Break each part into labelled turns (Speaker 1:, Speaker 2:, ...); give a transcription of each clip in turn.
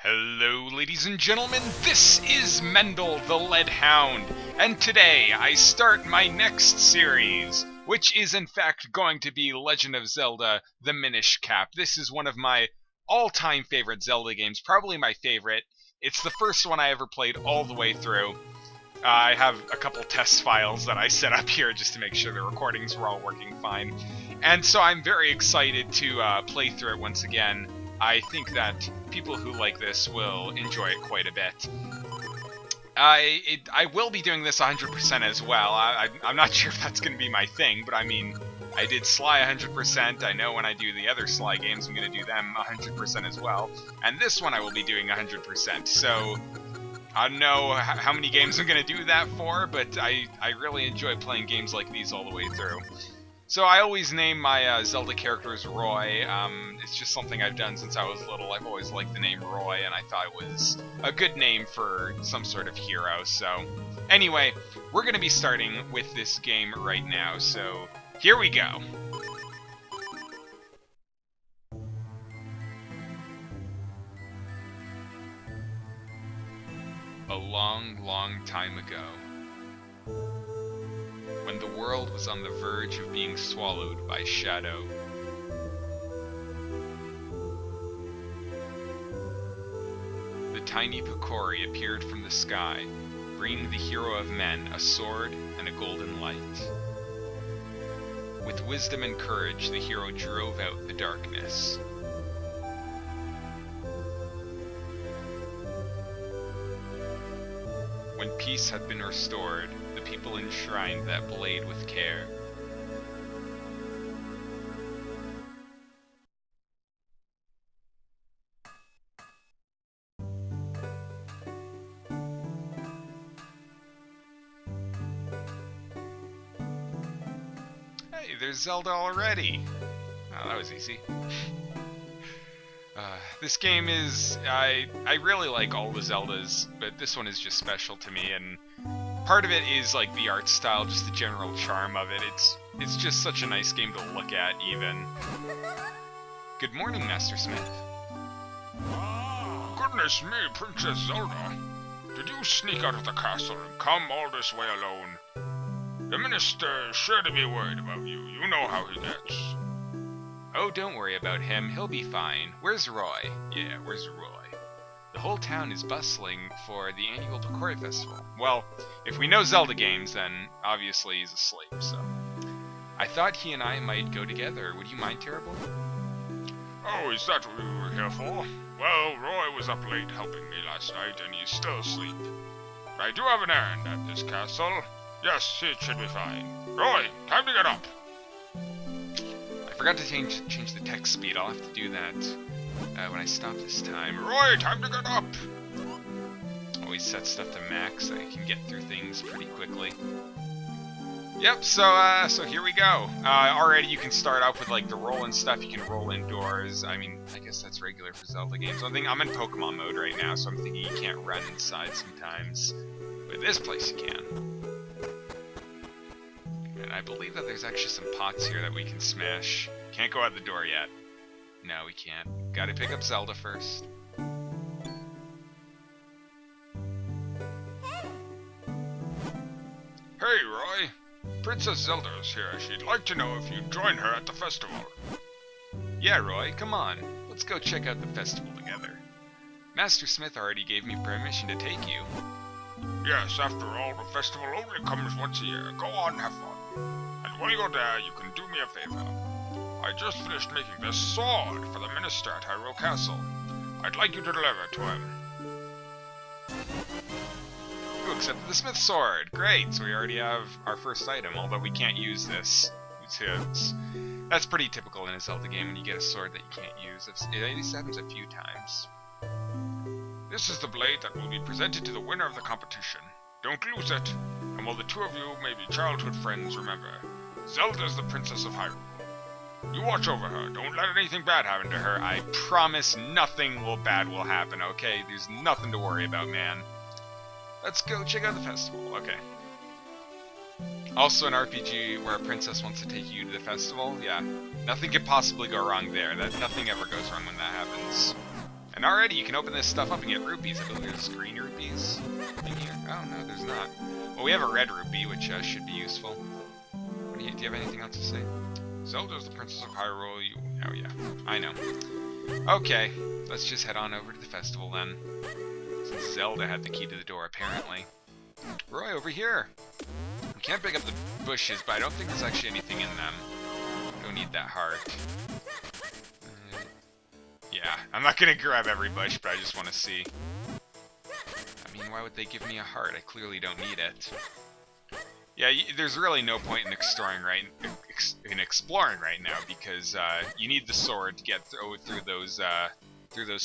Speaker 1: Hello, ladies and gentlemen, this is Mendel the Lead Hound, and today I start my next series, which is in fact going to be Legend of Zelda, the Minish Cap. This is one of my all-time favorite Zelda games, probably my favorite. It's the first one I ever played all the way through. I have a couple test files that I set up here just to make sure the recordings were all working fine. And so I'm very excited to play through it once again. I think that people who like this will enjoy it quite a bit. I will be doing this 100% as well. I'm not sure if that's going to be my thing, but I mean, I did Sly 100%. I know when I do the other Sly games, I'm going to do them 100% as well. And this one I will be doing 100%. So I don't know how many games I'm going to do that for, but I really enjoy playing games like these all the way through. So I always name my Zelda characters Roy. It's just something I've done since I was little. I've always liked the name Roy, and I thought it was a good name for some sort of hero. So anyway, we're going to be starting with this game right now. So here we go. A long, long time ago, when the world was on the verge of being swallowed by shadow, the tiny Picori appeared from the sky, bringing the hero of men a sword and a golden light. With wisdom and courage, the hero drove out the darkness. When peace had been restored, the people enshrined that blade with care. Hey, there's Zelda already! Oh, that was easy. This game is, I really like all the Zeldas, but this one is just special to me, and part of it is like the art style, just the general charm of it. It's just such a nice game to look at, even. Good morning, Master Smith.
Speaker 2: Goodness me, Princess Zelda. Did you sneak out of the castle and come all this way alone? The minister is sure to be worried about you. You know how he gets.
Speaker 1: Oh, don't worry about him. He'll be fine. Where's Roy? Yeah, where's Roy? The whole town is bustling for the annual Picori Festival. Well, if we know Zelda games, then obviously he's asleep, so. I thought he and I might go together. Would you mind, Terrible?
Speaker 2: Oh, is that what we were here for? Well, Roy was up late helping me last night, and he's still asleep. I do have an errand at this castle. Yes, it should be fine. Roy, time to get up.
Speaker 1: I forgot to change the text speed. I'll have to do that when I stop this time.
Speaker 2: Roy, time to get up!
Speaker 1: Always set stuff to max so I can get through things pretty quickly. Yep, so here we go. Already you can start off with like the roll and stuff. You can roll indoors. I mean, I guess that's regular for Zelda games. I'm in Pokemon mode right now, so I'm thinking you can't run inside sometimes. But this place you can. And I believe that there's actually some pots here that we can smash. Can't go out the door yet. No, we can't. Gotta pick up Zelda first.
Speaker 2: Hey, Roy. Princess Zelda is here. She'd like to know if you'd join her at the festival.
Speaker 1: Yeah, Roy, come on. Let's go check out the festival together. Master Smith already gave me permission to take you.
Speaker 2: Yes, after all, the festival only comes once a year. Go on, have fun. And while you're there, you can do me a favor. I just finished making this sword for the minister at Hyrule Castle. I'd like you to deliver it to him.
Speaker 1: You accepted the Smith sword. Great, so we already have our first item, although we can't use this. That's pretty typical in a Zelda game when you get a sword that you can't use. It at least happens a few times.
Speaker 2: This is the blade that will be presented to the winner of the competition. Don't lose it. And while the two of you may be childhood friends, remember, Zelda's the Princess of Hyrule. You watch over her. Don't let anything bad happen to her.
Speaker 1: I promise nothing bad will happen, okay? There's nothing to worry about, man. Let's go check out the festival. Okay. Also an RPG where a princess wants to take you to the festival. Yeah. Nothing could possibly go wrong there. Nothing ever goes wrong when that happens. And already you can open this stuff up and get rupees. I believe there's green rupees in here. Oh, no, there's not. Well, we have a red rupee, which should be useful. Do you have anything else to say?
Speaker 2: Zelda's the Princess of Hyrule.
Speaker 1: Oh, yeah. I know. Okay, let's just head on over to the festival then. Since Zelda had the key to the door, apparently. Roy, over here! We can't pick up the bushes, but I don't think there's actually anything in them. Don't need that heart. Yeah, I'm not gonna grab every bush, but I just want to see. I mean, why would they give me a heart? I clearly don't need it. Yeah, there's really no point in exploring right now because you need the sword to get through those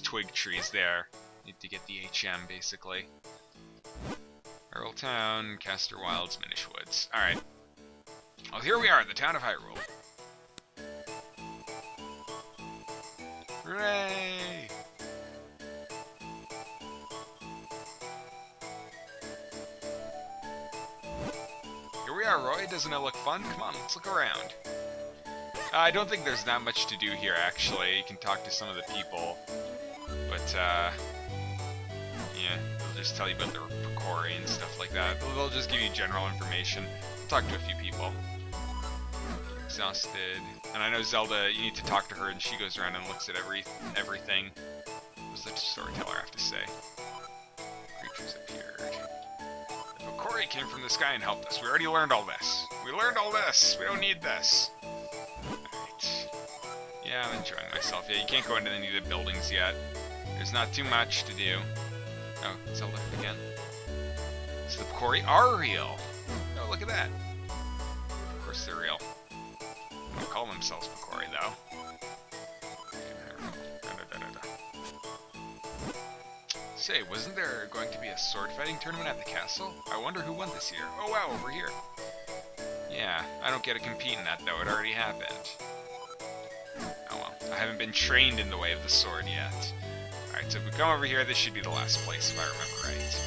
Speaker 1: twig trees there. Need to get the HM basically. Earl Town, Castor Wilds, Minish Woods. All right. Well, here we are at the town of Hyrule. Hooray! Here we are, Roy. Doesn't it look fun? Come on, let's look around. I don't think there's that much to do here, actually. You can talk to some of the people. But, yeah, they'll just tell you about their Picori and stuff like that. They'll just give you general information. Talk to a few people. Exhausted. And I know Zelda, you need to talk to her, and she goes around and looks at everything. What does the storyteller have to say? Creatures appeared. The Picori came from the sky and helped us. We already learned all this. We learned all this. We don't need this. Alright. Yeah, I'm enjoying myself. Yeah, you can't go into any of the buildings yet. There's not too much to do. Oh, Zelda again. So the Picori are real. Oh, look at that. Of course they're real. They don't call themselves Picori, though. Say, wasn't there going to be a sword fighting tournament at the castle? I wonder who won this year. Oh wow, over here. Yeah, I don't get to compete in that, though. It already happened. Oh well, I haven't been trained in the way of the sword yet. Alright, so if we come over here, this should be the last place, if I remember right.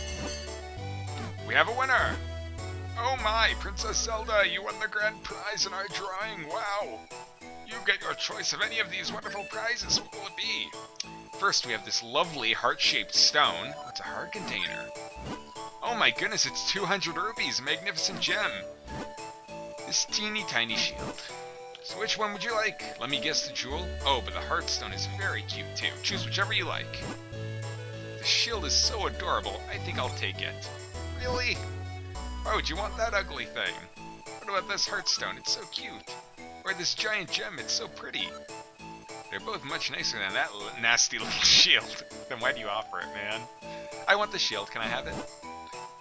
Speaker 1: We have a winner! Oh my, Princess Zelda, you won the grand prize in our drawing, wow! You get your choice of any of these wonderful prizes, what will it be? First, we have this lovely heart-shaped stone. What's a heart container? Oh my goodness, it's 200 rupees, a magnificent gem! This teeny tiny shield. So which one would you like? Let me guess the jewel? Oh, but the heartstone is very cute too. Choose whichever you like. The shield is so adorable, I think I'll take it. Really? Why would you want that ugly thing? What about this heartstone? It's so cute. Or this giant gem, it's so pretty. They're both much nicer than that nasty little shield. Then why do you offer it, man? I want the shield, can I have it?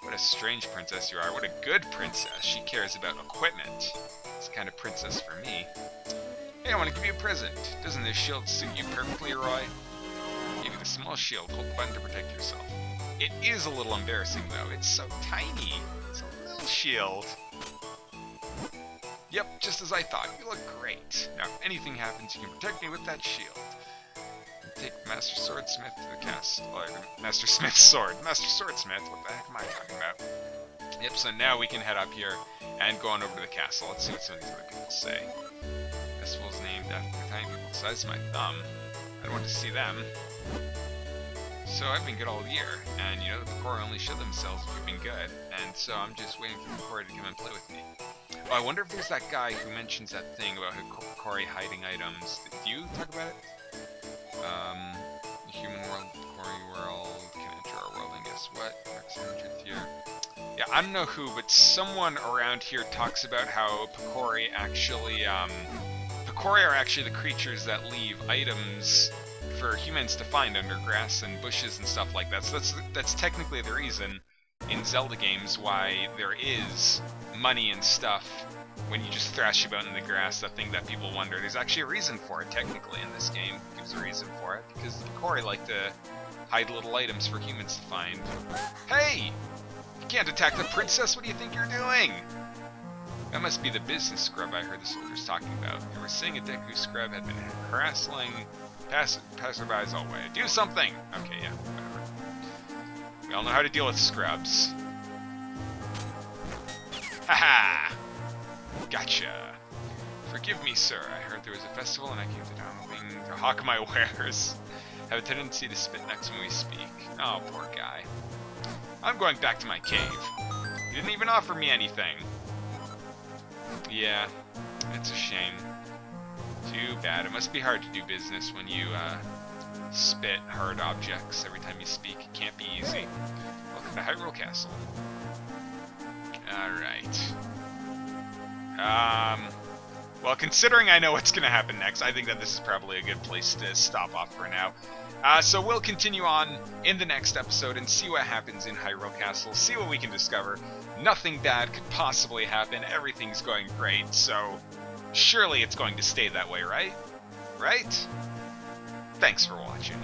Speaker 1: What a strange princess you are. What a good princess. She cares about equipment. It's the kind of princess for me. Hey, I want to give you a present. Doesn't this shield suit you perfectly, Roy? Give you the small shield. Hold the button to protect yourself. It is a little embarrassing, though. It's so tiny. It's a little shield. Yep, just as I thought. You look great. Now, if anything happens, you can protect me with that shield. Take Master Swordsmith to the castle. Or Master Smith's sword. Master Swordsmith? What the heck am I talking about? Yep, so now we can head up here and go on over to the castle. Let's see what some of these other people say. Festival's named after the tiny people the size of my thumb. I want to see them. So I've been good all year, and you know, the Picori only show themselves if you've been good, and so I'm just waiting for the Picori to come and play with me. Oh, I wonder if there's that guy who mentions that thing about Picori hiding items. Do you talk about it? The human world, Picori world, can enter our world and guess what? Next 100th year. Yeah, I don't know who, but someone around here talks about how Picori actually, Picori are actually the creatures that leave items for humans to find under grass and bushes and stuff like that. So that's technically the reason in Zelda games why there is money and stuff when you just thrash about in the grass, that thing that people wonder. There's actually a reason for it, technically, in this game. There's a reason for it, because the Picori like to hide little items for humans to find. Hey! You can't attack the princess, what do you think you're doing? That must be the business scrub I heard the soldiers talking about. They were saying a Deku scrub had been harassing passerbys all way. Do something! Okay, yeah, whatever. We all know how to deal with scrubs. Haha! Gotcha! Forgive me, sir. I heard there was a festival and I came to town hoping to hawk my wares. Have a tendency to spit next when we speak. Oh, poor guy. I'm going back to my cave. He didn't even offer me anything. Yeah, it's a shame. Too bad. It must be hard to do business when you spit hard objects every time you speak. It can't be easy. Welcome to Hyrule Castle. Alright. Well, considering I know what's going to happen next, I think that this is probably a good place to stop off for now. So we'll continue on in the next episode and see what happens in Hyrule Castle, see what we can discover. Nothing bad could possibly happen, everything's going great, so surely it's going to stay that way, right? Right? Thanks for watching.